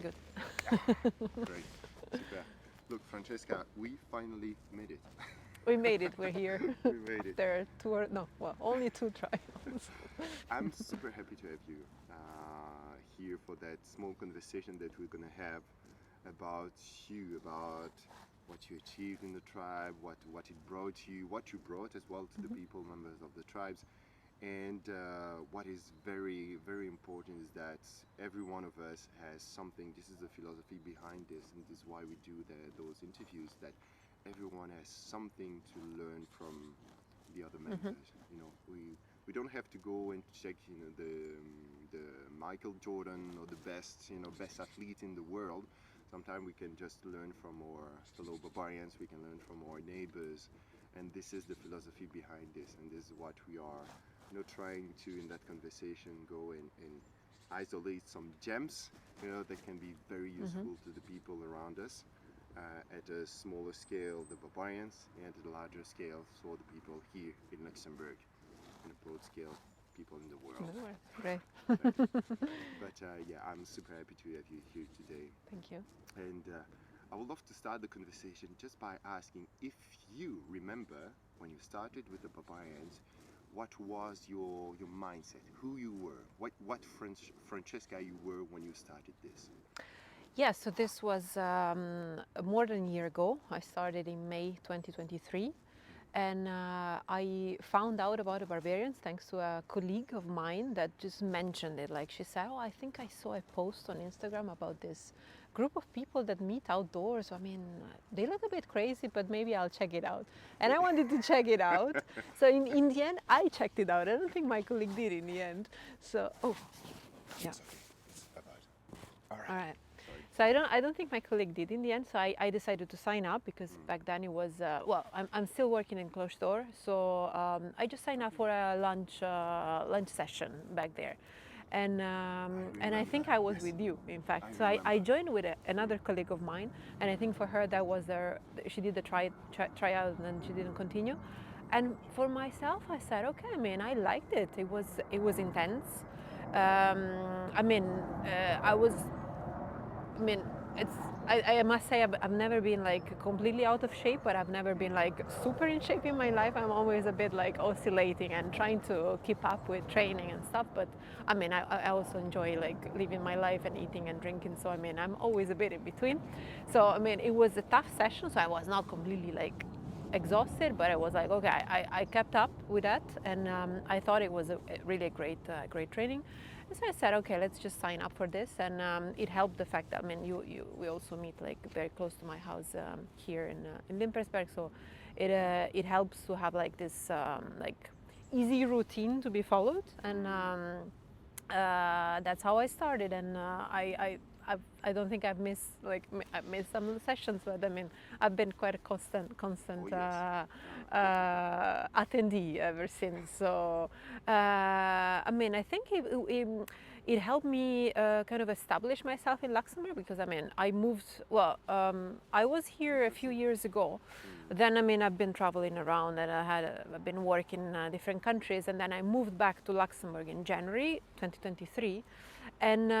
Good. Great. Super. Look, Francesca, we finally made it. We made it. We're here. We made it. There are two or no, well, only two trials. I'm super happy to have you here for that small conversation that we're gonna have about you, about what you achieved in the tribe, what it brought you, what you brought as well to the people, members of the tribes. And what is very, very important is that every one of us has something. This is the philosophy behind this, and this is why we do those interviews. That everyone has something to learn from the other members. You know, we don't have to go and check, you know, the Michael Jordan or the best athlete in the world. Sometimes we can just learn from our fellow barbarians. We can learn from our neighbors, and this is the philosophy behind this. And this is what we are, you know, trying to in that conversation go and isolate some gems, you know, that can be very useful to the people around us. At a smaller scale, the barbarians, and at a larger scale, so the people here in Luxembourg, and a broad scale, people in the world. Great. But yeah, I'm super happy to have you here today. Thank you. And I would love to start the conversation just by asking if you remember when you started with the barbarians, what was your mindset, who you were, what Francesca you were when you started this? Yeah, so this was more than a year ago. I started in May 2023. And I found out about the barbarians thanks to a colleague of mine that just mentioned it. Like she said, oh, I think I saw a post on Instagram about this group of people that meet outdoors. I mean, they look a bit crazy, but maybe I'll check it out. And I wanted to check it out. So in the end, I checked it out. I don't think my colleague did in the end. So, oh, yeah. It's okay. It's about. All right. All right. Sorry. So I don't think my colleague did in the end. So I decided to sign up because back then it was well, I'm still working in closed door. So I just signed up for a lunch session back there, and I think I was with you, in fact. So I joined with another colleague of mine, and I think for her that was she did the tryout and then she didn't continue. And for myself, I said, okay, I mean, I liked it. It was intense. I mean, I mean, I must say I've never been like completely out of shape, but I've never been like super in shape in my life. I'm always a bit like oscillating and trying to keep up with training and stuff. But I mean, I also enjoy like living my life and eating and drinking. So I mean, I'm always a bit in between. So I mean, it was a tough session. So I was not completely like exhausted, but I was like, okay, I kept up with that, and I thought it was a really great training. And so I said, okay, let's just sign up for this, and it helped the fact that I mean, we also meet like very close to my house here in Limpersberg, so it helps to have like this like easy routine to be followed, and that's how I started, and I don't think I've missed I've missed some sessions, but I mean I've been quite a constant attendee ever since. So I mean I think it helped me kind of establish myself in Luxembourg, because I mean I moved, well, I was here a few years ago. Then I mean I've been traveling around, and I've been working in different countries, and then I moved back to Luxembourg in January 2023, and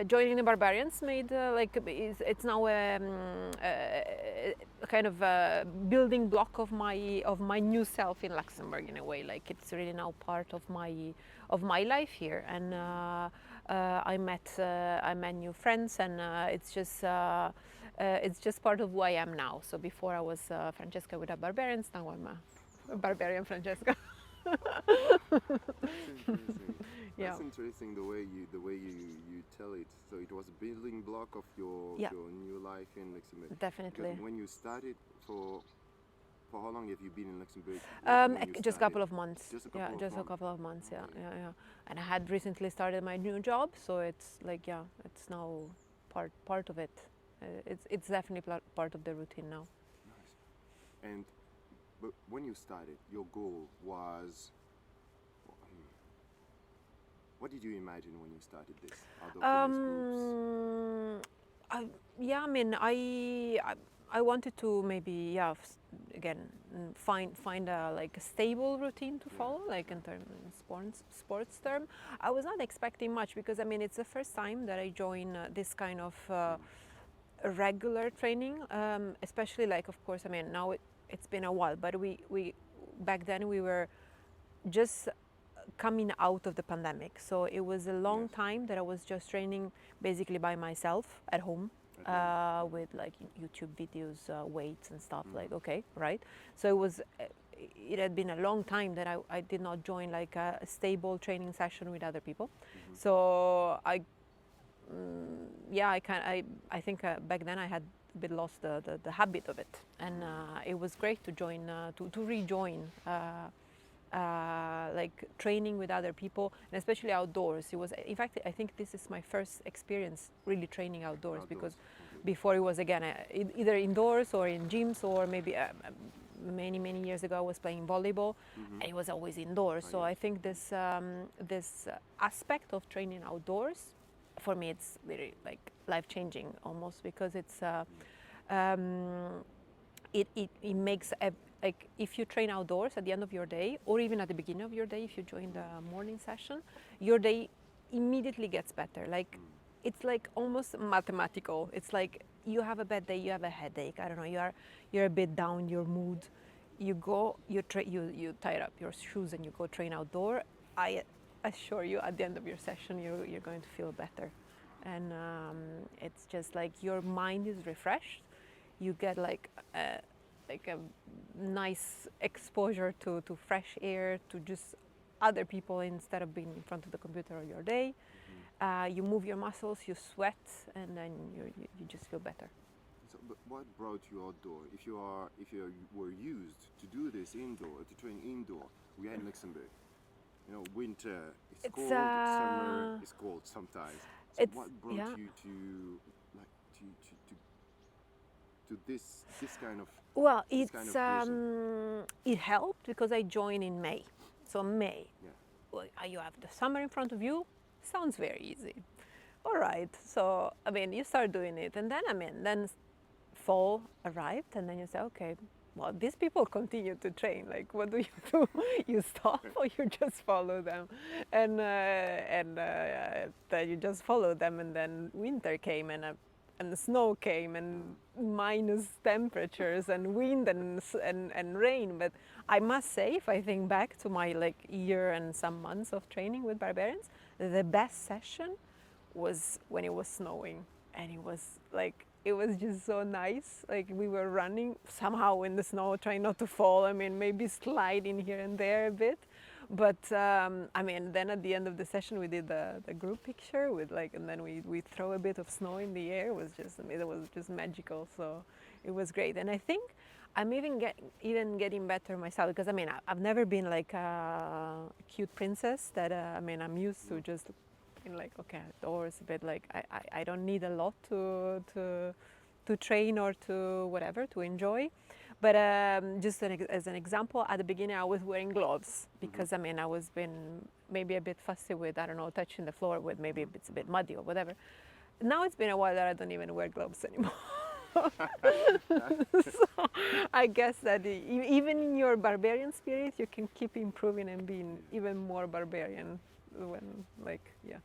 joining the Barbarians made it's now a kind of a building block of my new self in Luxembourg, in a way. Like it's really now part of my life here, and I met new friends, and it's just part of who I am now. So before I was Francesca with the Barbarians, now I'm a Barbarian Francesca. Yeah. That's interesting the way you tell it. So it was a building block of your new life in Luxembourg. Definitely. Because when you started, for how long have you been in Luxembourg? Just a couple of months. Just a couple of months. Okay. Yeah. And I had recently started my new job, so it's like it's now part of it. It's definitely part of the routine now. Nice. And but when you started, your goal was. What did you imagine when you started this? I mean, I wanted to maybe again find a like a stable routine to follow, like in terms sports term. I was not expecting much because I mean it's the first time that I join this kind of regular training, especially like of course I mean now it's been a while, but we back then we were just coming out of the pandemic, so it was a long time that I was just training basically by myself at home. With like YouTube videos, weights and stuff, like okay, right? So it had been a long time that I did not join like a stable training session with other people. So I think back then I had a bit lost the habit of it, and it was great to join to rejoin like training with other people, and especially outdoors. It was, in fact, I think this is my first experience really training outdoors, because before it was again either indoors or in gyms, or maybe many years ago I was playing volleyball, and it was always indoors. So I think this aspect of training outdoors, for me, it's really like life changing almost, because it's it makes like if you train outdoors at the end of your day, or even at the beginning of your day, if you join the morning session, your day immediately gets better. Like it's like almost mathematical. It's like you have a bad day, you have a headache, I don't know, you're a bit down, your mood, you go, you tie up your shoes and you go train outdoor. I assure you, at the end of your session, you're going to feel better, and it's just like your mind is refreshed. You get like a nice exposure to fresh air, to just other people instead of being in front of the computer all your day. You move your muscles, you sweat, and then you just feel better. So, but what brought you outdoor? If you were used to do this indoor, to train indoor, we are in Luxembourg. You know, winter, it's cold, summer, it's cold sometimes. So what brought you to like to this kind of it helped because I joined in May. So May, well, you have the summer in front of you. Sounds very easy. All right. So I mean, you start doing it, and then then fall arrived, and then you say, okay, well, these people continue to train. Like, what do? You stop, or you just follow them, and then you just follow them, and then winter came, and the snow came, and minus temperatures, and wind, and rain. But I must say, if I think back to my like year and some months of training with Barbarians, the best session was when it was snowing, and it was just so nice. Like we were running somehow in the snow, trying not to fall. I mean, maybe sliding here and there a bit. But I mean, then at the end of the session, we did the group picture with like, and then we throw a bit of snow in the air. It was just magical. So it was great. And I think I'm even getting better myself, because I mean, I've never been like a cute princess that I mean, I'm used to just like, okay, outdoors a bit, like I don't need a lot to train or to whatever, to enjoy. But just as an example, at the beginning I was wearing gloves because I mean I was been maybe a bit fussy with, I don't know, touching the floor with, maybe it's a bit muddy or whatever. Now it's been a while that I don't even wear gloves anymore. So I guess that even in your barbarian spirit, you can keep improving and being even more barbarian when, like, yeah,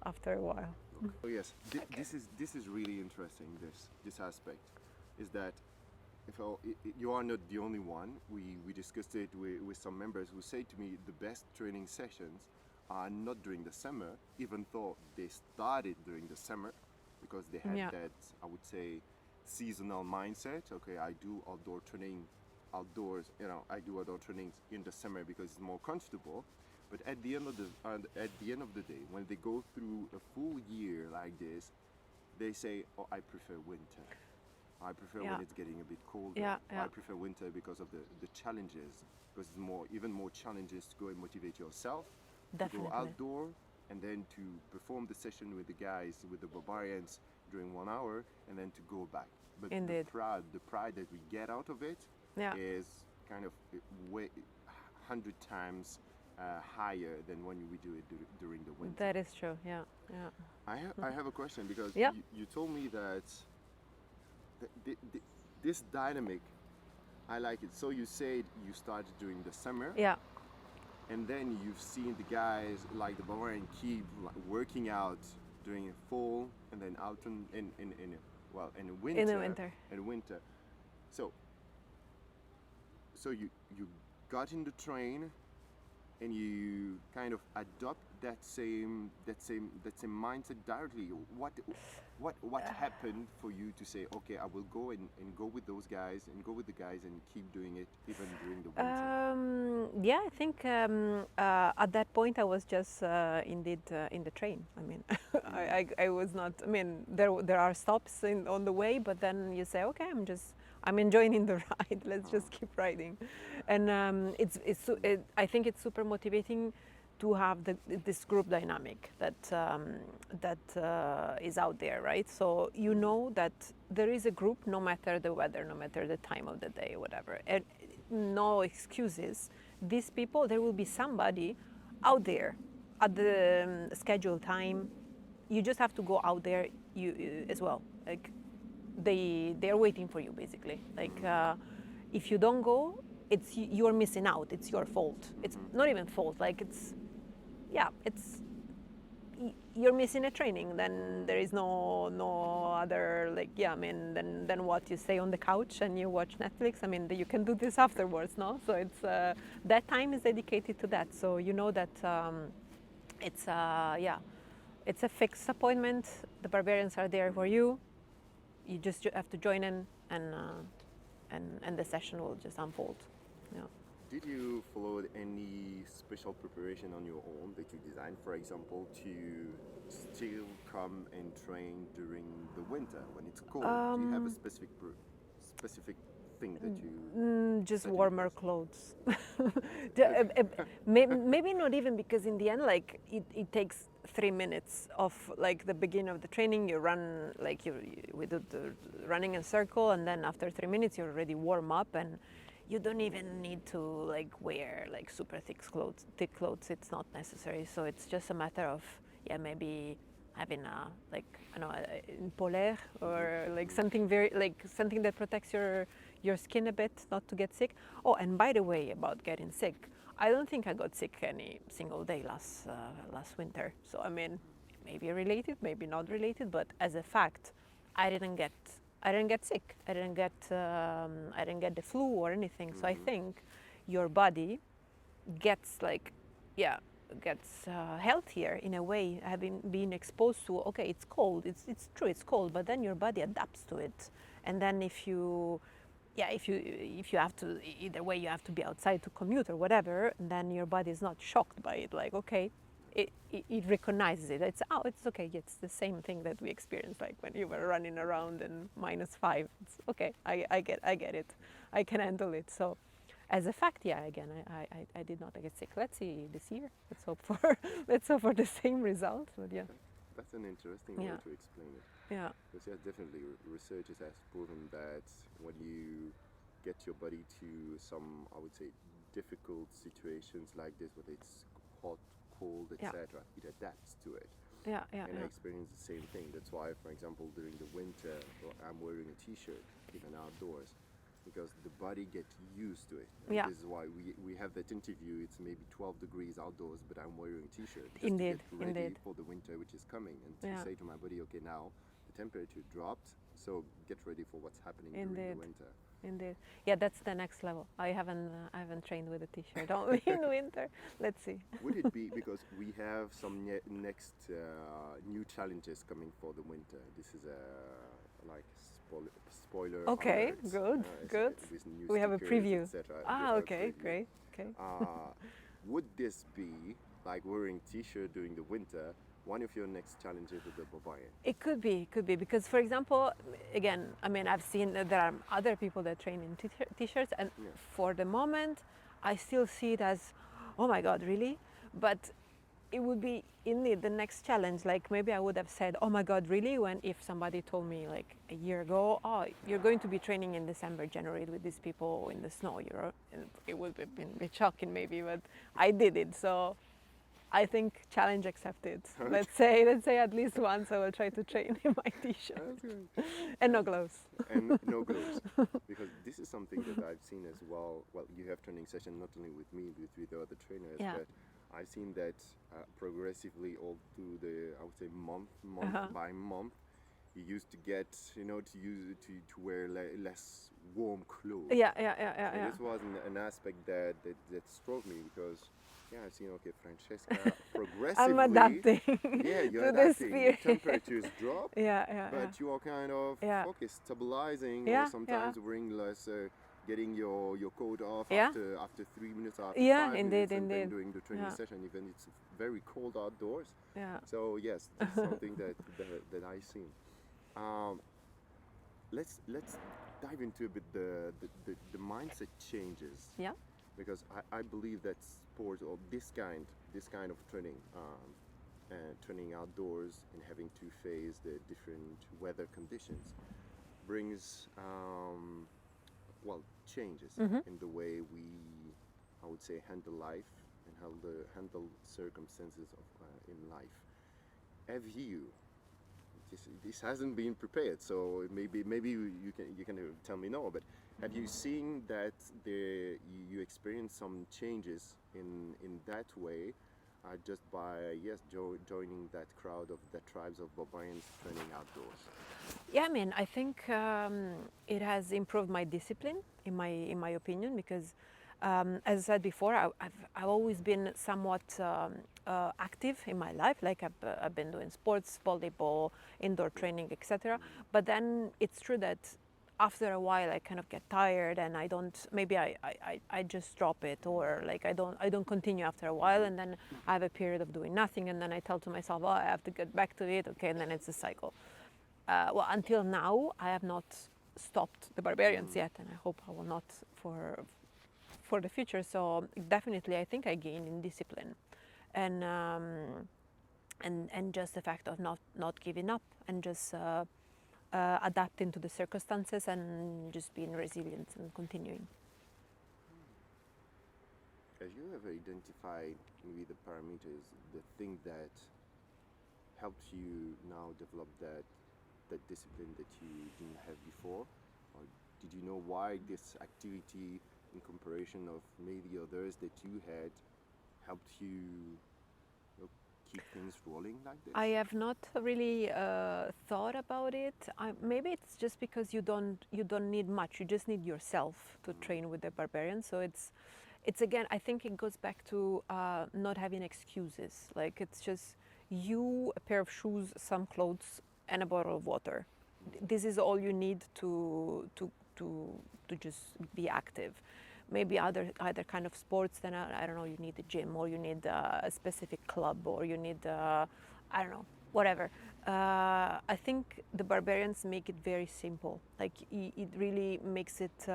after a while. Oh yes, this is really interesting. This aspect is that you are not the only one. We discussed it with some members who say to me the best training sessions are not during the summer, even though they started during the summer, because they had that, I would say, seasonal mindset. Okay, I do outdoor training outdoors. You know, I do outdoor trainings in the summer because it's more comfortable. But at the end of the day, when they go through a full year like this, they say, "Oh, I prefer winter. I prefer when it's getting a bit colder. I prefer winter because of the challenges, because it's even more challenges to go and motivate yourself, Definitely. to go outdoor, and then to perform the session with the guys, with the barbarians during 1 hour, and then to go back." But Indeed. the pride that we get out of it is kind of way 100 times higher than when we do it during the winter. That is true. Yeah. I have a question, because you told me that this dynamic I like it. So you said you started during the summer, Yeah. and then you've seen the guys like the Barbarian keep like, working out during fall, and then out in well in winter. In the winter. In winter. So you got in the train, and you kind of adopt that same mindset directly. What happened for you to say, okay, I will go and go with those guys and go with the guys and keep doing it even during the winter? Yeah, I think at that point I was just indeed in the train. I mean, I was not. I mean, there are stops on the way, but then you say, okay, I'm enjoying the ride. Let's just keep riding, and I think it's super motivating to have this group dynamic that is out there, right? So you know that there is a group, no matter the weather, no matter the time of the day, whatever, and no excuses. These people, there will be somebody out there at the scheduled time. You just have to go out there as well. Like they're waiting for you, basically. Like if you don't go, you're missing out. It's your fault. It's not even fault. Like it's you're missing a training. Then there is no other, like, I mean, then what, you stay on the couch and you watch Netflix. I mean, you can do this afterwards, no? So it's that time is dedicated to that. So you know that it's it's a fixed appointment. The barbarians are there for you. You just have to join in, and the session will just unfold. Yeah. Did you follow any special preparation on your own that you designed, for example, to still come and train during the winter when it's cold? Do you have a specific thing that you Just set in warmer place? clothes. Maybe not even, because in the end, like it takes 3 minutes of like the beginning of the training. You run like we do the running in circle, and then after 3 minutes you're already warm up, and you don't even need to like wear like super thick clothes. It's not necessary. So it's just a matter of maybe having a, like, I don't know, in polaire, or like something something that protects your skin a bit, not to get sick. Oh, and by the way, about getting sick, I don't think I got sick any single day last winter. So I mean, maybe related, maybe not related, but as a fact, I didn't get sick. I didn't get the flu or anything. So I think your body gets healthier in a way, having been exposed to, okay, it's cold. It's true, it's cold, but then your body adapts to it. And then if you have to, either way, you have to be outside to commute or whatever, then your body is not shocked by it. Like, okay, it recognizes it. It's okay. It's the same thing that we experienced, like when you were running around in -5. It's okay. I get it. I can handle it. So, as a fact, again, I did not get sick. Let's see this year. Let's hope for the same result. But yeah. That's an interesting way to explain it. Yeah. Because definitely researchers has proven that when you get your body to some, I would say, difficult situations like this, whether it's hot, cold, etc., it adapts to it. And I experience the same thing. That's why, for example, during the winter, I'm wearing a t-shirt even outdoors, because the body gets used to it. And this is why we have that interview. It's maybe 12 degrees outdoors, but I'm wearing a t-shirt just to get ready for the winter, which is coming, and to say to my body, okay, now the temperature dropped, so get ready for what's happening during the winter. Indeed. Yeah, that's the next level. I haven't trained with a t-shirt only in winter. Let's see. Would it be because we have some next new challenges coming for the winter? This is a spoiler. Okay, alert, good. We have a preview. Okay, great. Okay. Would this be like wearing t-shirt during the winter? One of your next challenges with the Barbarian? It could be, because, for example, again, I mean, I've seen that there are other people that train in t-shirts, and for the moment, I still see it as, oh my God, really? But it would be indeed the next challenge. Like, maybe I would have said, oh my God, really? If somebody told me like a year ago, oh, you're going to be training in December, January with these people in the snow, and it would have been a bit shocking maybe, but I did it. So I think challenge accepted. Okay. Let's say at least once I will try to train in my t-shirt That's good. and no gloves. And no gloves, because this is something that I've seen as well. Well, you have training session not only with me, but with the other trainers, Yeah. but I've seen that progressively all through the, I would say, month Uh-huh. by month, you used to get, to use to wear less warm clothes. Yeah. And this was an aspect that struck me, because yeah, I've seen, okay, Francesca I'm progressively, adapting yeah, you're to this adapting. Your period. temperatures drop, Yeah. but you are kind of, Yeah. okay, stabilizing, or Yeah. sometimes wearing less, getting your coat off Yeah. after 3 minutes, after Yeah, 5 minutes, and then indeed. doing the training Yeah. session, even it's very cold outdoors. Yeah. So yes, this is something that I've seen. Um, let's dive into a bit the mindset changes, Yeah. because I believe that sport of this kind of training, training outdoors and having to face the different weather conditions, brings well, changes in the way we, I would say, handle life and handle circumstances of in life. Have you, this hasn't been prepared, so maybe you can tell me no, but have you seen that you experience some changes in that way, just by joining that crowd of the tribes of barbarians training outdoors? Yeah, I mean, I think it has improved my discipline, in my opinion, because as I said before, I've always been somewhat active in my life. Like I've been doing sports, volleyball, indoor training, etc. But then it's true that after a while I kind of get tired and I don't, maybe I just drop it, or like I don't continue after a while, and then I have a period of doing nothing, and then I tell to myself, oh, I have to get back to it, okay, and then it's a cycle. Well, until now, I have not stopped the barbarians yet, and I hope I will not for the future. So definitely, I think I gain in discipline, and and just the fact of not giving up and just adapting to the circumstances and just being resilient and continuing. Have you ever identified maybe the parameters, the thing that helped you now develop that discipline that you didn't have before? Or did you know why this activity, in comparison of maybe others that you had, helped you keep things rolling like this? I have not really thought about it. Maybe it's just because you don't need much. You just need yourself to train with the barbarians. So it's again. I think it goes back to not having excuses. Like it's just you, a pair of shoes, some clothes, and a bottle of water. This is all you need to just be active. Maybe other kind of sports, then I don't know, you need a gym, or you need a specific club, or you need I don't know, whatever. I think the barbarians make it very simple. Like it really makes it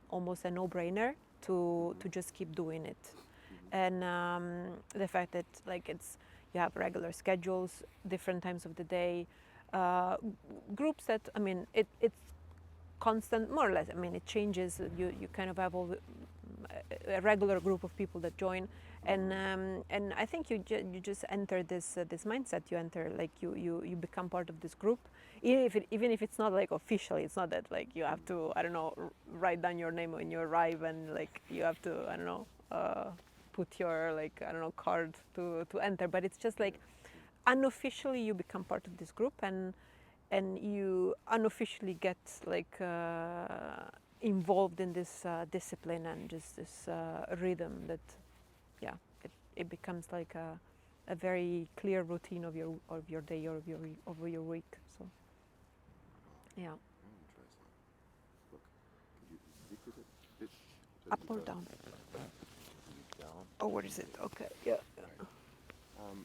almost a no-brainer to just keep doing it. And the fact that like you have regular schedules, different times of the day, uh, groups that, I mean, it's constant, more or less. I mean, it changes. You kind of have a regular group of people that join, and I think you just enter this mindset. You enter, like you become part of this group, even if it's not like officially. It's not that like you have to, I don't know, write down your name when you arrive, and like you have to, I don't know, put your, like, I don't know, card to enter. But it's just like unofficially you become part of this group, and you unofficially get like involved in this discipline and just this rhythm that, yeah, it becomes like a very clear routine of your day, or of your week. So yeah. Interesting. Look, could you zip it a bit? Just Up or because down? down. Oh, what is it? Okay, yeah. Right. Um,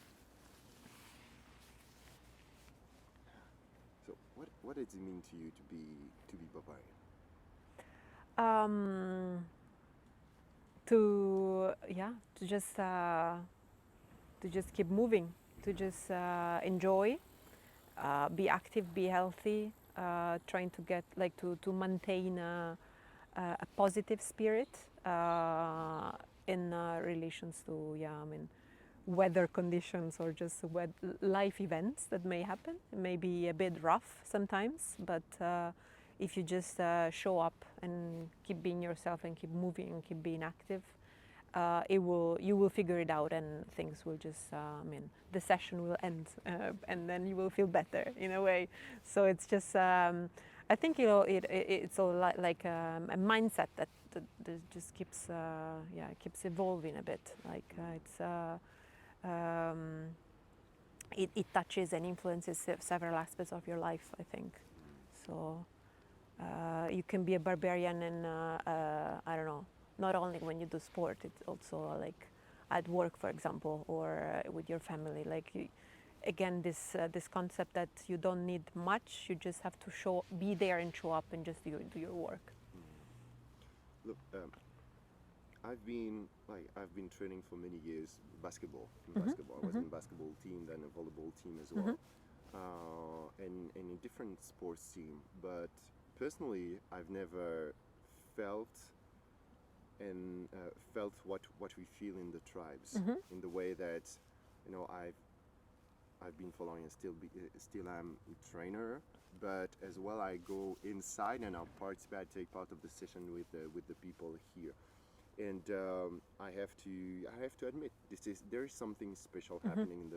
so what does it mean to you to be barbarian? To, yeah, to just keep moving, to just enjoy, be active, be healthy, trying to get, like, to maintain a positive spirit in relations to, yeah, I mean, weather conditions or just life events that may happen. It may be a bit rough sometimes, but if you just show up and keep being yourself and keep moving and keep being active, you will figure it out, and things will just the session will end, and then you will feel better in a way. So it's just I think it's all like a mindset that just keeps keeps evolving a bit. Like it touches and influences several aspects of your life, I think. So you can be a barbarian and I don't know, not only when you do sport, it's also like at work, for example, or with your family. Like again, this concept that you don't need much, you just have to be there and show up and just do your work. Look, I've been training for many years basketball. Basketball, I was in basketball team, then a volleyball team as well, and a different sports team. But personally, I've never felt what we feel in the tribes, in the way that I've been following and still am a trainer, but as well I go inside and I'll participate, take part of the session with the people here, and I have to admit there is something special happening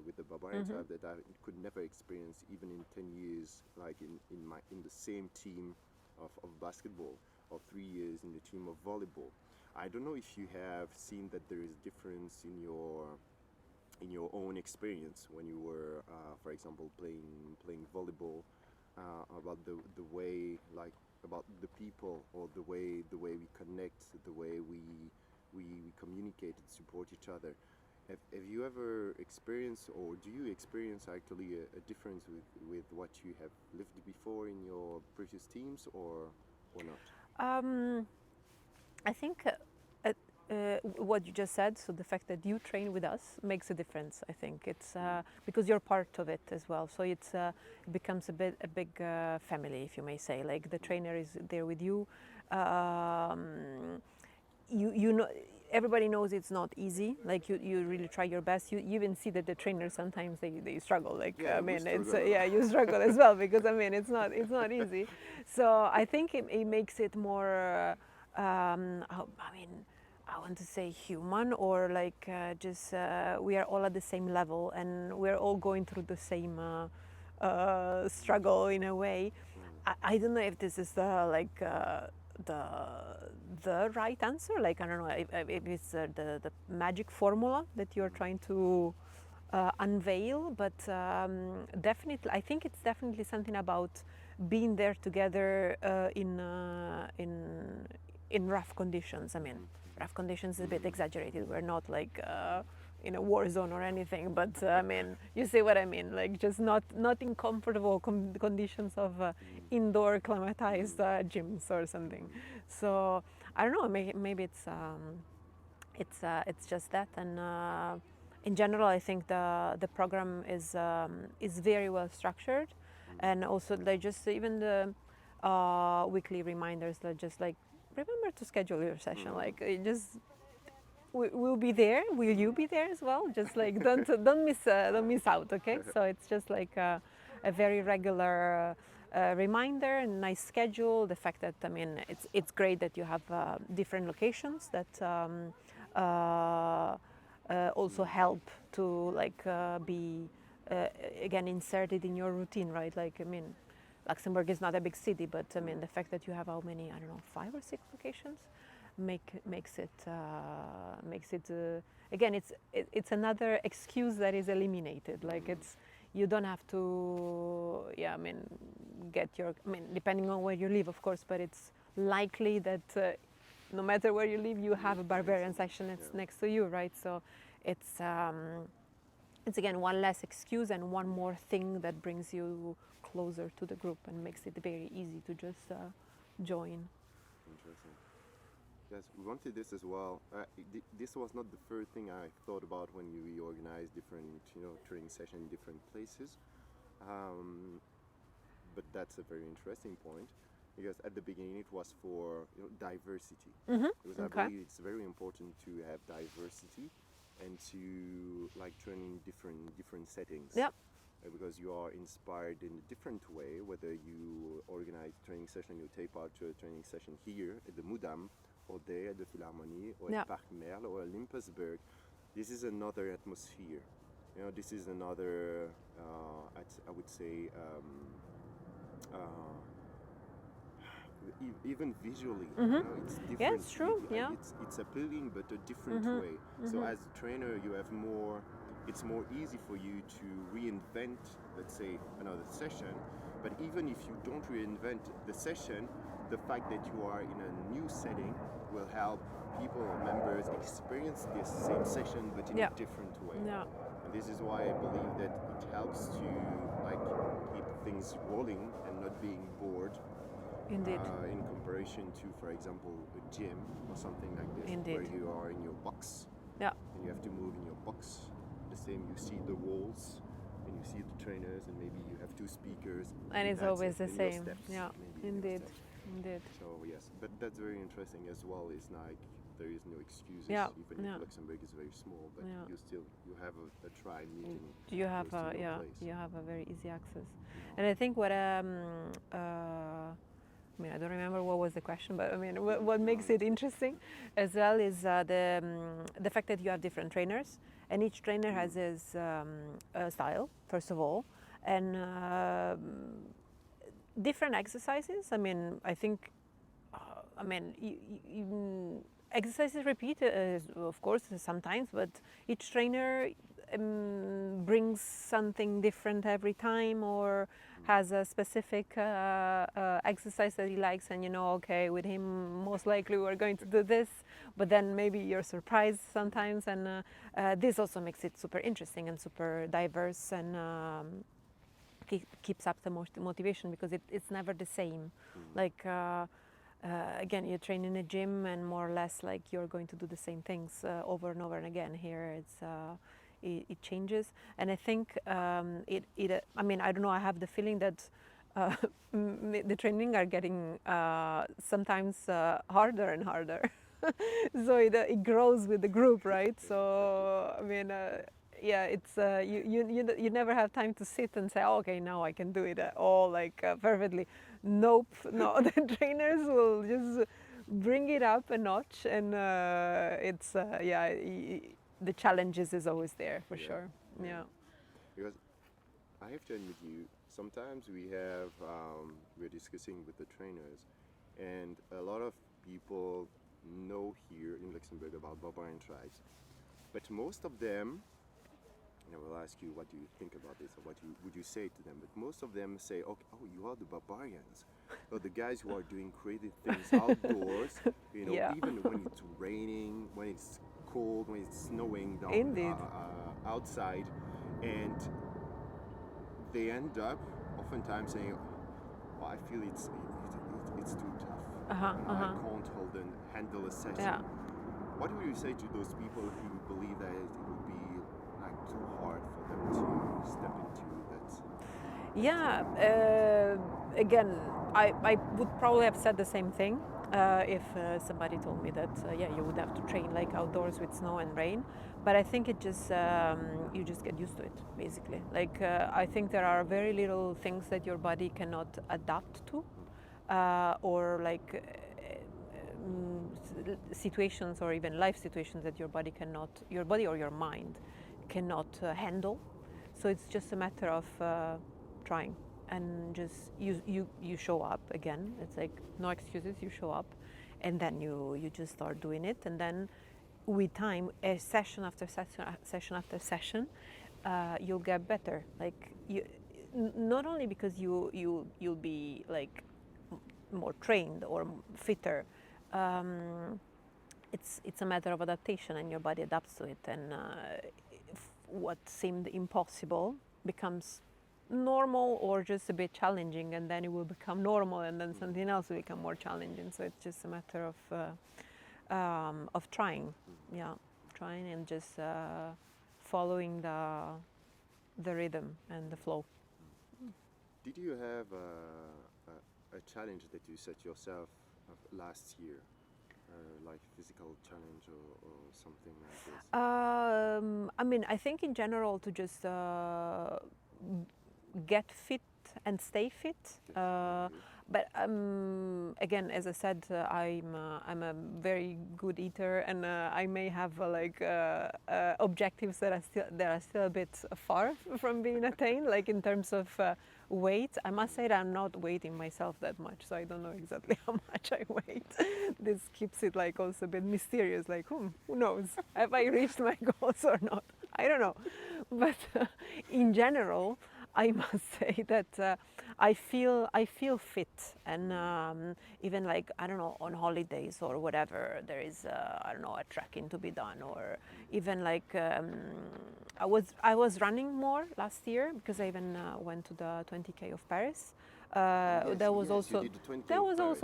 with the Barbarian tribe that I could never experience even in 10 years, like in the same team of basketball, or 3 years in the team of volleyball. I don't know if you have seen that there is a difference in your own experience when you were, for example, playing volleyball, about the way, like about the people, or the way we connect, the way we communicate and support each other. Have you ever experienced, or do you experience actually a difference with what you have lived before in your previous teams, or not? I think what you just said, so the fact that you train with us makes a difference. I think it's because you're part of it as well. So it becomes a big family, if you may say. Like the trainer is there with you. You know, everybody knows it's not easy. Like you really try your best. You even see that the trainers sometimes they struggle. Like Yeah, I mean, it's struggle. you struggle as well, because I mean it's not easy. So I think it makes it more. I mean, I want to say human, or like just we are all at the same level and we're all going through the same struggle in a way. I don't know if this is the right answer. Like I don't know if it's the magic formula that you're trying to unveil, but definitely I think it's definitely something about being there together in rough conditions. I mean, rough conditions is a bit exaggerated. We're not like in a war zone or anything, but I mean, you see what I mean. Like just not in comfortable conditions of indoor climatized gyms or something. So I don't know. Maybe it's just that. And in general, I think the program is very well structured, and also they just even the weekly reminders that just like remember to schedule your session. Like it just we'll be there. Will you be there as well? Just like don't miss out. Okay, so it's just like a very regular reminder and nice schedule. The fact that I mean it's great that you have different locations that also help to like be again inserted in your routine, right? Like I mean, Luxembourg is not a big city, but I mean the fact that you have how many, I don't know, 5 or 6 locations makes it again it's another excuse that is eliminated. Like it's you don't have to I mean get your depending on where you live, of course, but it's likely that no matter where you live, you have a barbarian section that's next to you, right? So it's again one less excuse and one more thing that brings you closer to the group and makes it very easy to just join. Interesting. Yes, we wanted this as well. This was not the first thing I thought about when we organize different, training sessions in different places. But that's a very interesting point, because at the beginning it was for diversity. Because I believe it's very important to have diversity and to like train in different settings. Yeah. Because you are inspired in a different way, whether you organize training session, you take part to a training session here at the Mudam, or there at the Philharmonie, or Yeah. at Parc Merle, or Olympusburg. This is another atmosphere. You know, this is another, I would say, even visually, you know, it's different. Yeah, it's true. Yeah. It's appealing, but a different way. So as a trainer, you have more. It's more easy for you to reinvent, let's say, another session. But even if you don't reinvent the session, the fact that you are in a new setting will help people or members experience this same session, but in a different way. Yeah. And this is why I believe that it helps to like keep things rolling and not being bored. Indeed. In comparison to, for example, a gym or something like this, Indeed. where you are in your box. Yeah. And you have to move in your box. The same, you see the walls, and you see the trainers, and maybe you have two speakers. And it's always the and your same. steps, Yeah. maybe, and your Indeed. steps. Indeed. So yes, but that's very interesting as well. It's like there is no excuses. Yeah, Even yeah. if Luxembourg is very small, but Yeah. you have a tri meeting. You have close to your a place. you have a very easy access. And I think what I mean, I don't remember what was the question, but I mean, what makes it interesting as well is the fact that you have different trainers, and each trainer has his style, first of all, and different exercises. I mean, I think, exercises repeat, of course, sometimes, but each trainer brings something different every time, or has a specific exercise that he likes, and you know, okay, with him most likely we're going to do this, but then maybe you're surprised sometimes, and this also makes it super interesting and super diverse, and keeps up the motivation, because it's never the same. Like again, you train in a gym and more or less like you're going to do the same things over and over and again. Here it changes, and I think I mean, I don't know, I have the feeling that the training are getting sometimes harder and harder. So it grows with the group, right? So I mean, yeah, it's you never have time to sit and say, oh, okay, now I can do it all like perfectly. Nope, no, the trainers will just bring it up a notch, and it's yeah, the challenges is always there for sure. Yeah. Because I have to admit, you sometimes we're discussing with the trainers, and a lot of people know here in Luxembourg about barbarian tribes, but most of them, and I will ask you what do you think about this, or what would you say to them, but most of them say, okay, oh, you are the barbarians, or the guys who are doing crazy things outdoors, you know, even when it's raining, when it's cold, when it's snowing down outside, and they end up oftentimes saying, oh, I feel it's too tough. I can't handle a session. Yeah. What would you say to those people who believe that it would be like too hard for them to step into that? Yeah. Again, I would probably have said the same thing if somebody told me that yeah, you would have to train like outdoors with snow and rain. But I think it just you just get used to it, basically. Like I think there are very little things that your body cannot adapt to, or like situations or even life situations that your body or your mind cannot handle. So it's just a matter of trying, and just you show up again. It's like no excuses. You show up, and then you just start doing it, and then with time, session after session after session, you'll get better. Like not only because you'll be like more trained or fitter. It's a matter of adaptation, and your body adapts to it, and what seemed impossible becomes normal or just a bit challenging, and then it will become normal, and then something else will become more challenging. So it's just a matter of trying, trying and just following the rhythm and the flow. Did you have a challenge that you set yourself last year like physical challenge or something like this? I mean, I think in general to just get fit and stay fit. But again, as I said, I'm a very good eater, and I may have objectives that are still a bit far from being attained. Like in terms of weight, I must say that I'm not weighting myself that much, so I don't know exactly how much I weigh. This keeps it like also a bit mysterious. Like, who knows? Have I reached my goals or not? I don't know. But in general, I must say that I feel fit, and even like I don't know, on holidays or whatever, there is I don't know, a trekking to be done, or even like I was running more last year because I even went to the 20K of Paris. That was also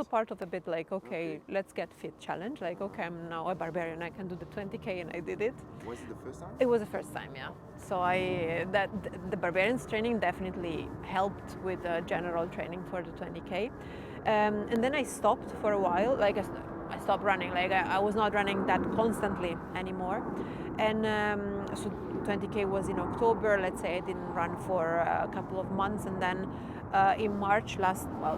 part of a bit like okay, let's get fit challenge. Like okay, I'm now a barbarian, I can do the 20K, and I did it. Was it the first time? It was the first time, yeah. So the barbarians training definitely helped with general training for the 20K, and then I stopped for a while. Like I stopped running. Like I was not running that constantly anymore, and so 20K was in October. Let's say I didn't run for a couple of months, and then in March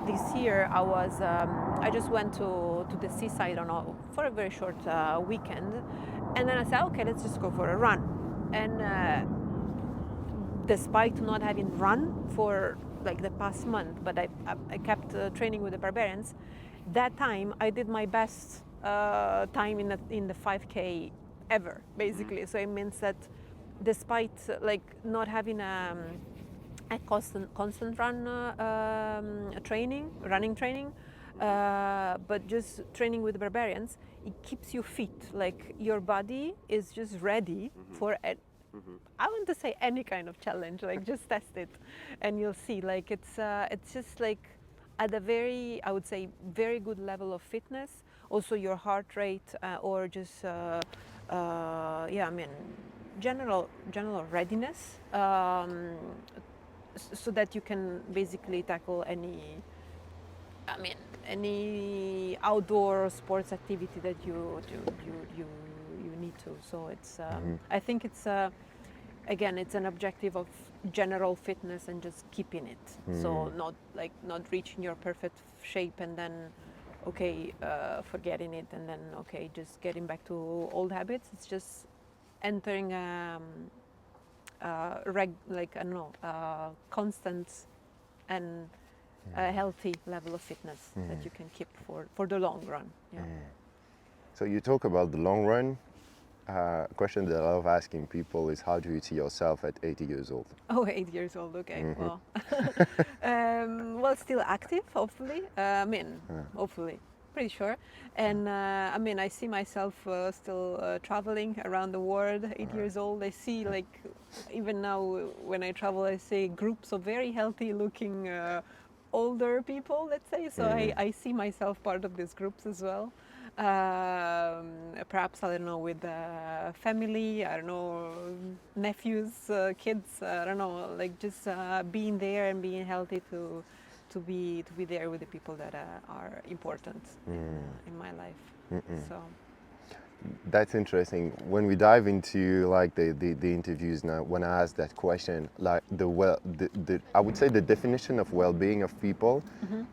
this year I just went to the seaside for a very short weekend, and then I said okay, let's just go for a run, and despite not having run for like the past month, but I kept training with the barbarians. That time I did my best time in the 5K ever, basically. So it means that despite like not having a constant running training, but just training with the barbarians, it keeps you fit. Like your body is just ready for I want to say any kind of challenge. Like just test it, and you'll see. Like it's just like at a very, I would say, very good level of fitness. Also your heart rate, or just yeah, I mean, general readiness. So that you can basically tackle any outdoor sports activity that you need to. So it's I think it's again it's an objective of general fitness and just keeping it. So not reaching your perfect shape and then okay forgetting it, and then okay just getting back to old habits. It's just entering constant and a healthy level of fitness that you can keep for the long run. Yeah. So you talk about the long run. A question that I love asking people is, how do you see yourself at 80 years old? Oh, 80 years old, okay. Well, well, still active, hopefully. Hopefully, pretty sure. And I see myself still traveling around the world, 80 years old. I see, like, even now when I travel, I see groups of very healthy looking older people, let's say. So I see myself part of these groups as well. Perhaps, I don't know, with family, I don't know, nephews, kids, I don't know, like just being there and being healthy to be there with the people that are important in my life. So that's interesting. When we dive into like the interviews now, when I ask that question, like I would say the definition of well-being of people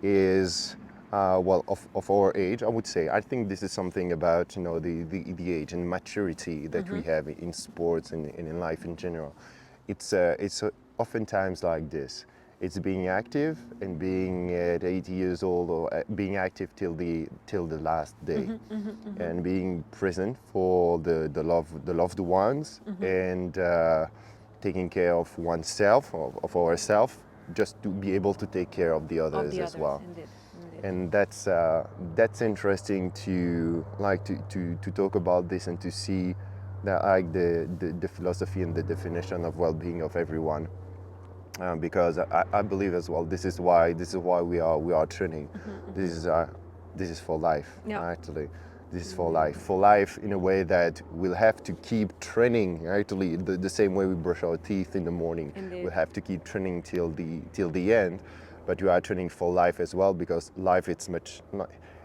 is of our age. I would say I think this is something about the age and maturity that we have in sports and in life in general. It's oftentimes like this. It's being active and being at 80 years old, or being active till the last day, and being present for the loved ones, and taking care of oneself, of ourselves, just to be able to take care of the others as well. Indeed. And that's interesting to talk about this and to see that the philosophy and the definition of well-being of everyone. Because I believe as well, this is why we are training. This is for life. Actually, this is for life in a way that we'll have to keep training. Actually, the same way we brush our teeth in the morning. Indeed. We'll have to keep training till the end. But you are training for life as well, because life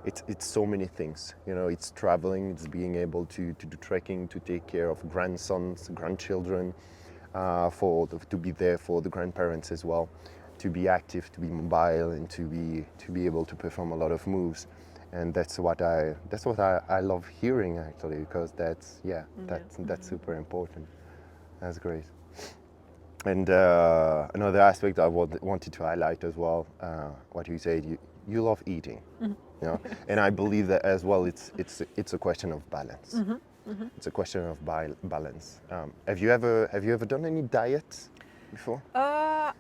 it's so many things. You know, it's traveling, it's being able to do trekking, to take care of grandsons, grandchildren, to be there for the grandparents as well, to be active, to be mobile, and to be able to perform a lot of moves. And that's what I love hearing, actually, because that's super important. That's great. And another aspect I wanted to highlight as well, what you said, you love eating, you know, and I believe that as well. It's a question of balance. It's a question of balance. Have you ever done any diet before?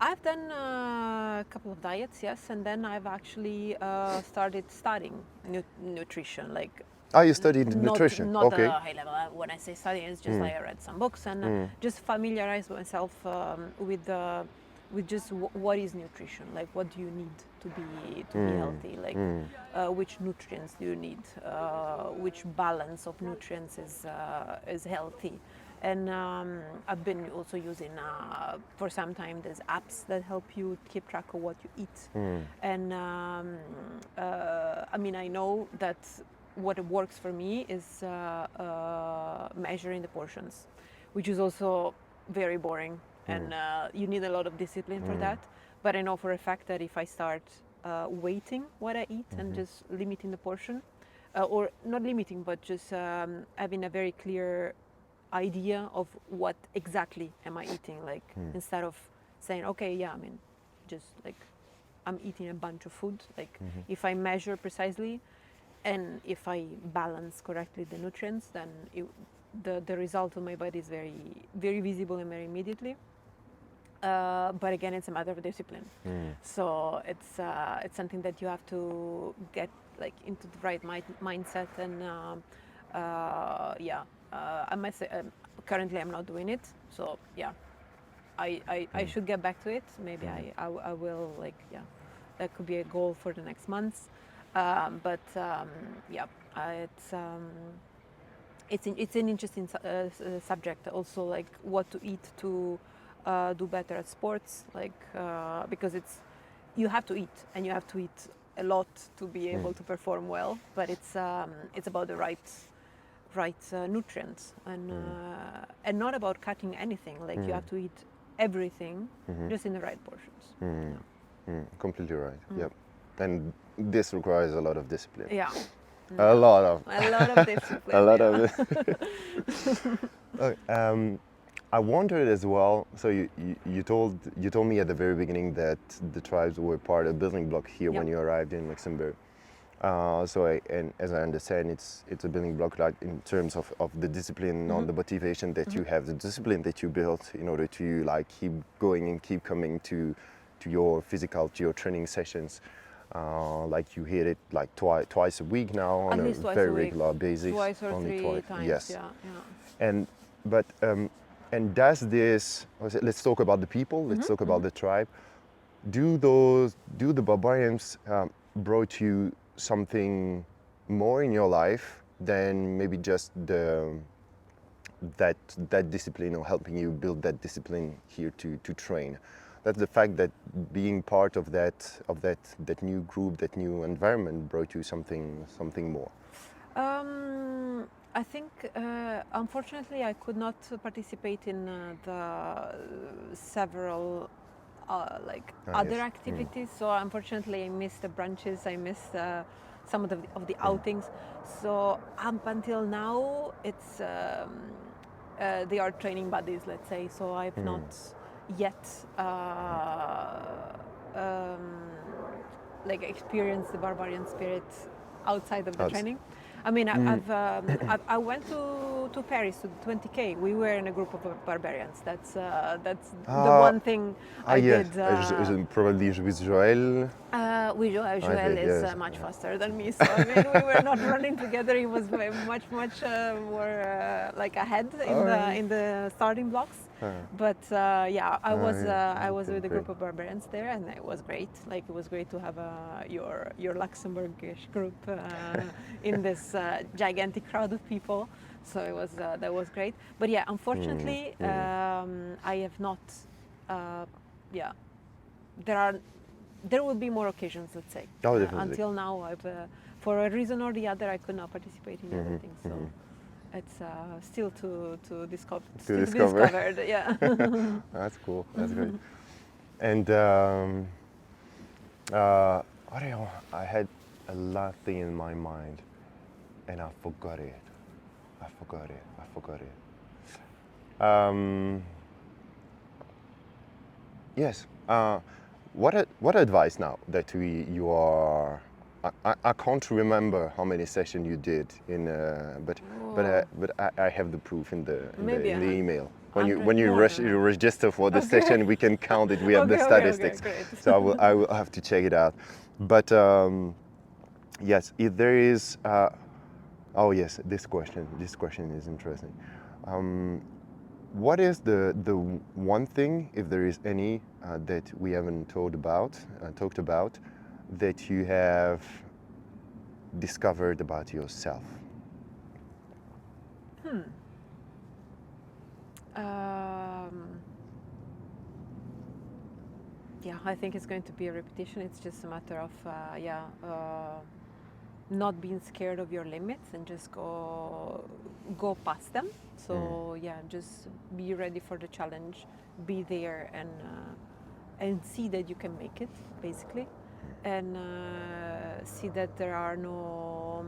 I've done a couple of diets, yes, and then I've actually started studying nutrition, like Oh, you studied nutrition. not Okay. a high level. When I say studying, it's just like I read some books and just familiarize myself with just what is nutrition, like what do you need to be healthy, like which nutrients do you need, which balance of nutrients is healthy. And I've been also using, for some time, there's apps that help you keep track of what you eat. And I mean, I know that what works for me is measuring the portions, which is also very boring. And you need a lot of discipline for that. But I know for a fact that if I start weighting what I eat and just limiting the portion, or not limiting, but just having a very clear idea of what exactly am I eating, like instead of saying, okay, yeah, I mean, just like I'm eating a bunch of food, like if I measure precisely and if I balance correctly the nutrients, then the result on my body is very, very visible and very immediately. But again, it's a matter of discipline. So it's something that you have to get like into the right mindset and I must say, currently I'm not doing it. So yeah, I should get back to it. Maybe I will, like, yeah, that could be a goal for the next months. It's an interesting subject also, like what to eat to do better at sports, like because you have to eat and you have to eat a lot to be able to perform well, but it's about the right nutrients and not about cutting anything, like you have to eat everything just in the right portions. Completely right. Yep. And this requires a lot of discipline. Yeah. A lot of discipline. a lot of it. I wondered as well. So you told me at the very beginning that the tribes were part of building block here when you arrived in Luxembourg. And as I understand, it's a building block, like in terms of the discipline, on the motivation that you have, the discipline that you built in order to like keep going and keep coming to your physical, to your training sessions. Like you hit it like twice a week now on a very regular basis. Twice or three times. Yes. Yeah. And does this? Let's talk about the people. Let's talk about the tribe. Do the barbarians brought you something more in your life than maybe just that discipline, or helping you build that discipline here to train? That's the fact that being part of that new group, that new environment, brought you something more. I think, unfortunately, I could not participate in the several other activities. So unfortunately, I missed the brunches. I missed some of the outings. So up until now, it's they are training buddies, let's say. So I've not yet like experienced the barbarian spirit outside of the training. I mean, I went to Paris to the 20K. We were in a group of barbarians. That's the one thing I did. Probably with Joël. With Joël is much faster than me, so I mean, we were not running together. He was much more like ahead in the starting blocks. But I was with a group of barbarians there, and it was great. Like, it was great to have your Luxembourgish group in this gigantic crowd of people. So it was that was great. But yeah, unfortunately, I have not. There will be more occasions, let's say. Oh, definitely. Until now, for a reason or the other, I could not participate in the other things. So it's still to discover, To still to be discover. discovered. Yeah. That's cool. That's great. And what do I had a lot thing in my mind, and I forgot it. I forgot it. I forgot it. Yes. What advice now that you are? I can't remember how many sessions you did in, but I have the proof in the Maybe in the email. When 100 you more. you register for the Okay. session, we can count it. We have the Okay, statistics. great. So I will have to check it out. But yes, if there is. Oh yes, this question is interesting. What is the one thing, if there is any, that we haven't talked about, that you have discovered about yourself? Yeah, I think it's going to be a repetition. It's just a matter of not being scared of your limits and just go past them. So yeah, just be ready for the challenge, be there, and see that you can make it, basically, and see that there are no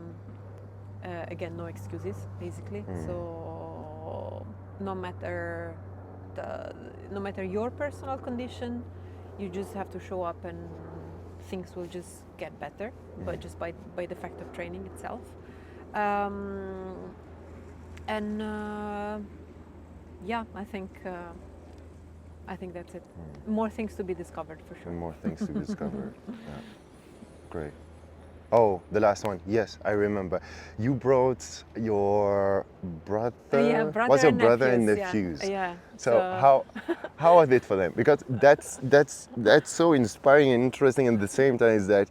again, no excuses, basically. So no matter your personal condition, you just have to show up and things will just get better, but just by the fact of training itself. And yeah, I think that's it. More things to be discovered, for sure. And more things to discover. Yeah. Great. Oh, the last one. Yes, I remember. You brought your brother. Yeah, brother What's your and brother and nephews, nephews? yeah. So how was it for them? Because that's so inspiring and interesting. At the same time, is that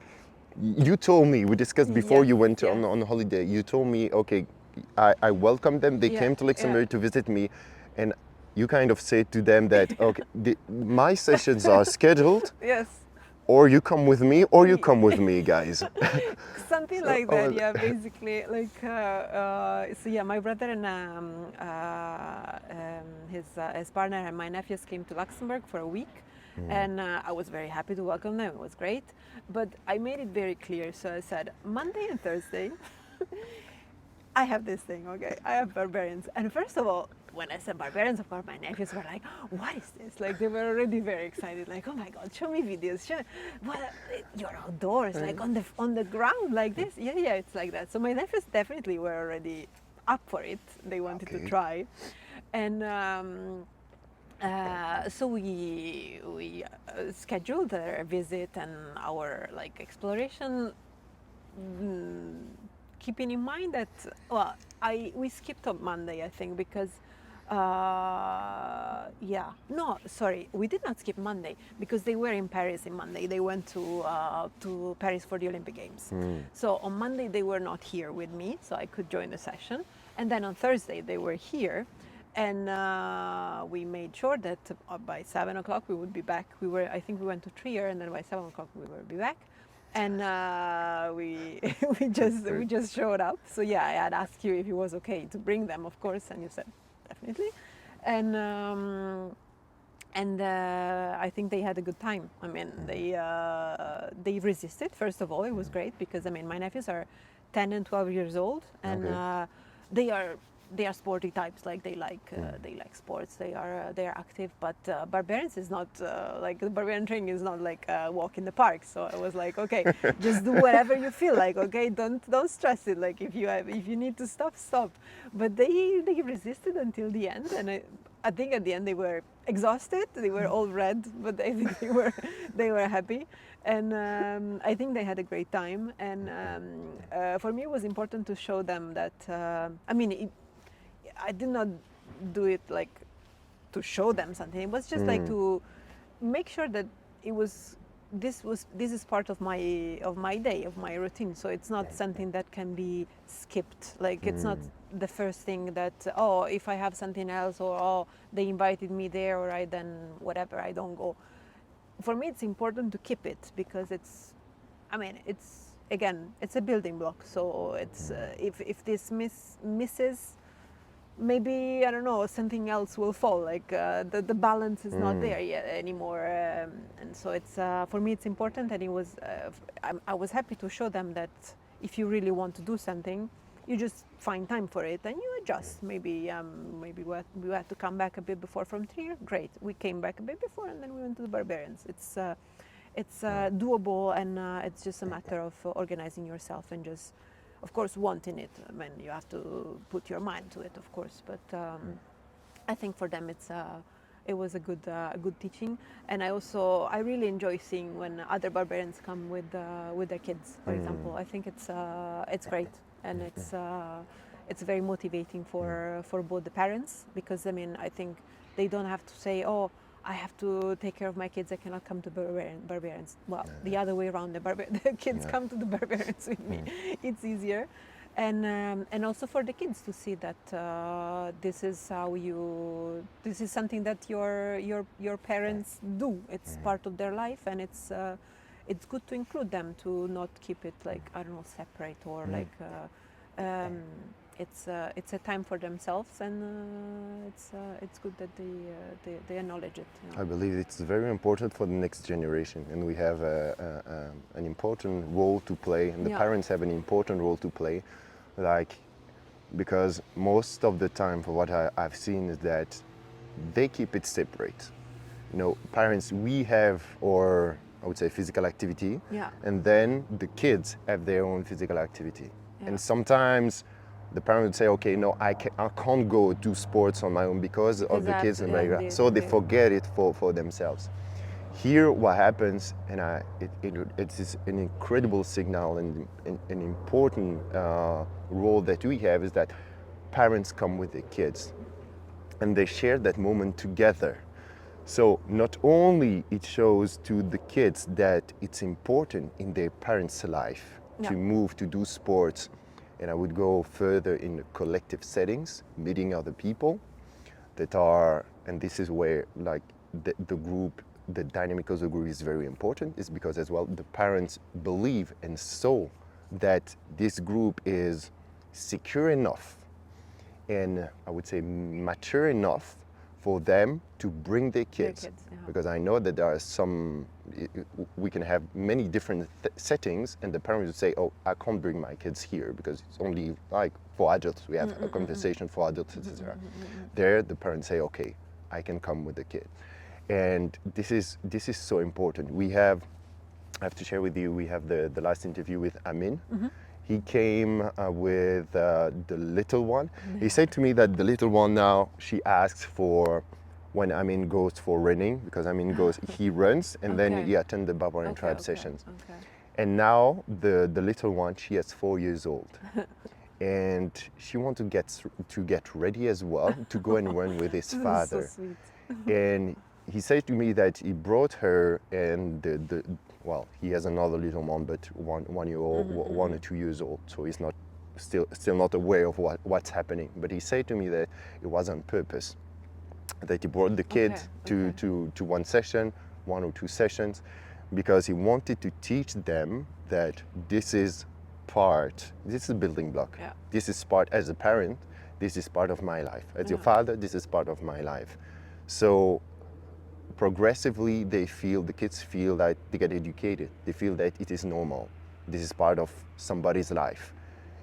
you told me, we discussed before Yes, you went yeah. on holiday. You told me, okay, I welcomed them. They Yeah, came to Luxembourg yeah. to visit me, and you kind of said to them that okay, my sessions are scheduled. Yes. Or you come with me, or you come with me, guys. Something So, like that, yeah, basically. Like, so yeah, my brother and his partner and my nephews came to Luxembourg for a week, and I was very happy to welcome them. It was great, but I made it very clear. So I said, Monday and Thursday, I have this thing, okay? I have barbarians. And first of all, when I said barbarians, of course, my nephews were like, what is this? Like, they were already very excited. Like, oh my God, show me videos. Show me. What, you're outdoors, like on the ground like this? Yeah, it's like that. So my nephews definitely were already up for it. They wanted to try. And so we scheduled a visit and our like exploration, keeping in mind that we skipped on Monday, I think, because we did not skip Monday because they were in Paris in Monday. They went to Paris for the Olympic Games. So on Monday they were not here with me, so I could join the session. And then on Thursday they were here, and we made sure that by 7 o'clock we would be back. I think we went to Trier, and then by 7 o'clock we would be back. And we just showed up. So yeah, I had asked you if it was okay to bring them, of course, and you said definitely. And I think they had a good time. I mean, they resisted. First of all, it was great because I mean my nephews are 10 and 12 years old, and they are sporty types. Like they like sports. They are active. But barbarians is not like the barbarian training is not like a walk in the park. So I was like, okay, just do whatever you feel like. Okay, don't stress it. Like if you need to stop. But they resisted until the end, and I think at the end they were exhausted. They were all red, but I think they were happy. And I think they had a great time. And for me, it was important to show them that. I mean, I did not do it like to show them something. It was just like to make sure that this is part of my day, of my routine. So it's not something that can be skipped. Like it's not the first thing that if I have something else, or they invited me there, or I don't go. For me, it's important to keep it because it's again, it's a building block. So it's if this misses, maybe I don't know, something else will fall. Like the balance is not there yet anymore, and so it's for me it's important. And it was I was happy to show them that if you really want to do something, you just find time for it and you adjust. Maybe we had to come back a bit before from Trier. Great, we came back a bit before and then we went to the Barbarians. It's doable, and it's just a matter of organizing yourself and just, of course, wanting it. I mean, you have to put your mind to it, of course. But I think for them, it was a good teaching. And I really enjoy seeing when other barbarians come with their kids, for example. I think it's great, and it's very motivating for both the parents, because I mean, I think they don't have to say, oh, I have to take care of my kids, I cannot come to Barbarians. Well, the other way around, the kids come to the Barbarians with me. It's easier. And also for the kids to see that this is something that your parents do. It's part of their life, and it's good to include them, to not keep it like, I don't know, separate, or like it's a time for themselves, and it's good that they acknowledge it. I believe it's very important for the next generation, and we have an important role to play, and the parents have an important role to play, like, because most of the time, for what I've seen, is that they keep it separate. You know, parents, we have our, I would say, physical activity, and then the kids have their own physical activity. And sometimes the parent would say, okay, no, I can't go do sports on my own because of the kids, and so they forget it for themselves. Here, what happens, and it's an incredible signal and an important role that we have, is that parents come with their kids and they share that moment together. So not only it shows to the kids that it's important in their parents' life to move, to do sports, and I would go further in collective settings, meeting other people that are, and this is where like the group, the dynamic of the group is very important, is because as well the parents believe and saw that this group is secure enough and I would say mature enough for them to bring their kids. Because I know that there are some, we can have many different settings, and the parents would say, oh, I can't bring my kids here because it's only like for adults, we have a conversation for adults, etc. There the parents say, okay, I can come with the kid. And this is so important. I have to share with you, we have the last interview with Amin. He came with the little one. He said to me that the little one now, she asks for, when Amin goes for running, because Amin goes, he runs, and then he attends the Barbarian Tribe sessions. And now the little one, she is 4 years old. And she wants to get ready as well, to go and run with his father. So sweet. And he said to me that he brought her, and well, he has another little one, but 1 year old, 1 or 2 years old, so he's not still not aware of what's happening. But he said to me that it was on purpose, that he brought the kids to one session, 1 or 2 sessions, because he wanted to teach them that this is a building block. This is part, as a parent, this is part of my life. As your father, this is part of my life. So progressively the kids feel that they get educated. They feel that it is normal. This is part of somebody's life.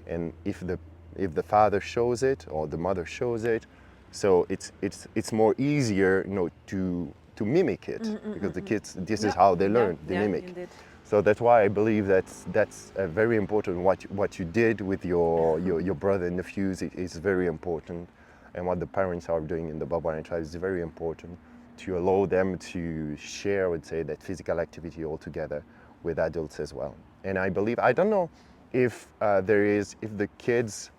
And if the father shows it or the mother shows it, so it's more easier, you know, to mimic it, because the kids, this is how they learn, they mimic. Indeed. So that's why I believe that's very important. What you did with your brother and nephews is very important, and what the parents are doing in the Barbarian Tribe is very important, to allow them to share, I would say, that physical activity altogether with adults as well. And I believe, I don't know if the kids,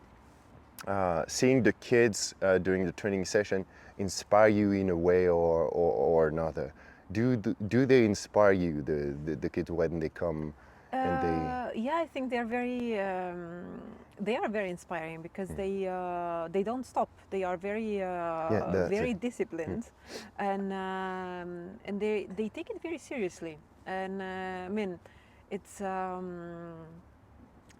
seeing the kids during the training session inspire you in a way or another. Do they inspire you, the kids, when they come and they? Yeah, I think they are very inspiring, because they don't stop. They are very disciplined, and they take it very seriously. And I mean, it's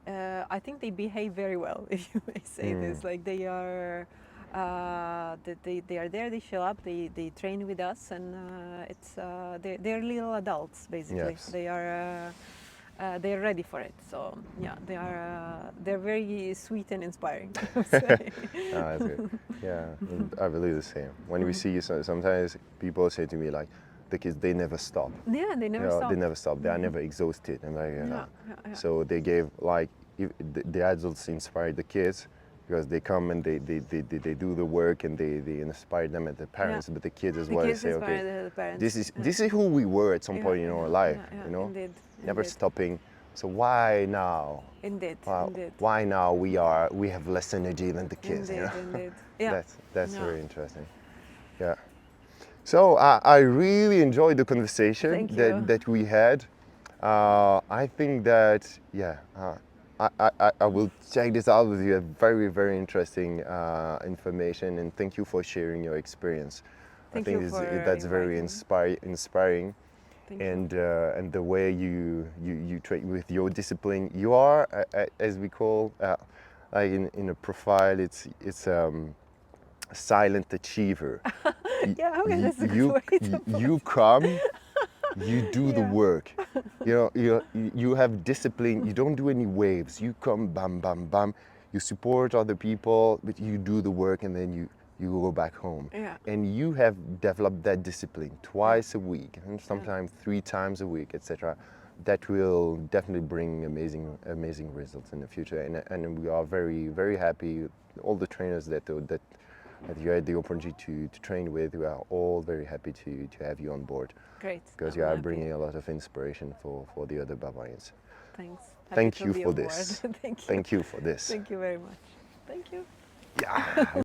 I think they behave very well, if you may say this. Like they are, they are there. They show up. They train with us, and it's they're little adults basically. Yes. They're ready for it. So yeah, they're very sweet and inspiring, I would say. Ah, that's good. Yeah, I believe the same. When we see, sometimes people say to me like, the kids, they never stop. Yeah, they never stop. They never stop. They are never exhausted. And like, Yeah. so they gave like, if the adults inspired the kids because they come and they do the work and they inspire them and the parents, but the kids as The well. kids They say, inspire okay, the parents. this is who we were at some point in our life. You know, Indeed. never stopping. So why now? Indeed. Indeed. Why now we have less energy than the kids? Indeed. You know? Indeed. Yeah. That's very interesting. Yeah. So I really enjoyed the conversation that we had. I think that I will check this out with you. Very, very interesting information, and thank you for sharing your experience. Thank I think you for that's very inviting me. inspiring. Thank And the way you train with your discipline, you are as we call like in a profile, it's a silent achiever. Yeah, okay, that's a good you way to put you come, you do the work. You know, you have discipline. You don't do any waves. You come, bam, bam, bam. You support other people, but you do the work, and then you go back home. Yeah. And you have developed that discipline twice a week, and sometimes 3 times a week, etc. That will definitely bring amazing results in the future. And we are very, very happy. All the trainers that you had the opportunity to train with, we are all very happy to have you on board. Great. Because you are bringing a lot of inspiration for the other barbarians. Thanks. Thank you for this. Thank you. Thank you for this. Thank you very much. Thank you. Yeah.